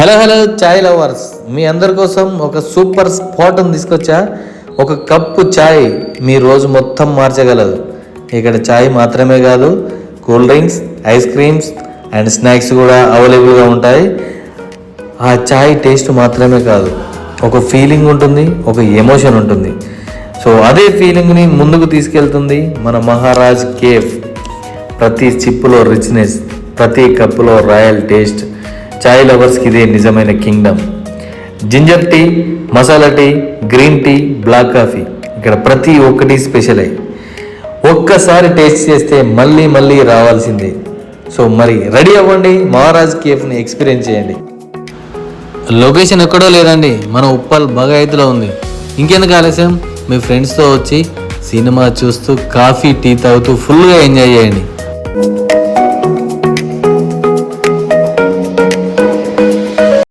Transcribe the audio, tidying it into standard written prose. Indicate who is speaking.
Speaker 1: Hello చాయ్ lovers, మీ అందరి కోసం ఒక సూపర్ స్పాట్ని తీసుకొచ్చా. ఒక కప్పు చాయ్ మీ రోజు మొత్తం మార్చగలదు. ఇక్కడ చాయ్ మాత్రమే కాదు, cool drinks, ice creams and snacks కూడా అవైలబుల్గా ఉంటాయి. ఆ చాయ్ టేస్ట్ మాత్రమే కాదు, ఒక ఫీలింగ్ ఉంటుంది, ఒక ఎమోషన్ ఉంటుంది. సో అదే ఫీలింగ్ని ముందుకు తీసుకెళ్తుంది మన మహారాజ్ కేఫ్. ప్రతి చిప్పులో రిచ్నెస్, ప్రతి కప్పులో రాయల్ టేస్ట్. చాయ్ లవర్స్కి ఇదే నిజమైన kingdom. Ginger tea, masala tea, green tea, black coffee, ఇక్కడ ప్రతి ఒక్కటి స్పెషల్ అయ్యి ఒక్కసారి టేస్ట్ చేస్తే మళ్ళీ మళ్ళీ రావాల్సిందే. సో మరి రెడీ అవ్వండి, మహారాజ్ కేఫ్ని ఎక్స్పీరియన్స్ చేయండి. లొకేషన్ ఎక్కడో లేదండి, మన ఉప్పల్ బగాయత్లో ఉంది. ఇంకెందుకు ఆలస్యం, మీ ఫ్రెండ్స్తో వచ్చి సినిమా చూస్తూ కాఫీ టీ తాగుతూ ఫుల్గా ఎంజాయ్ చేయండి.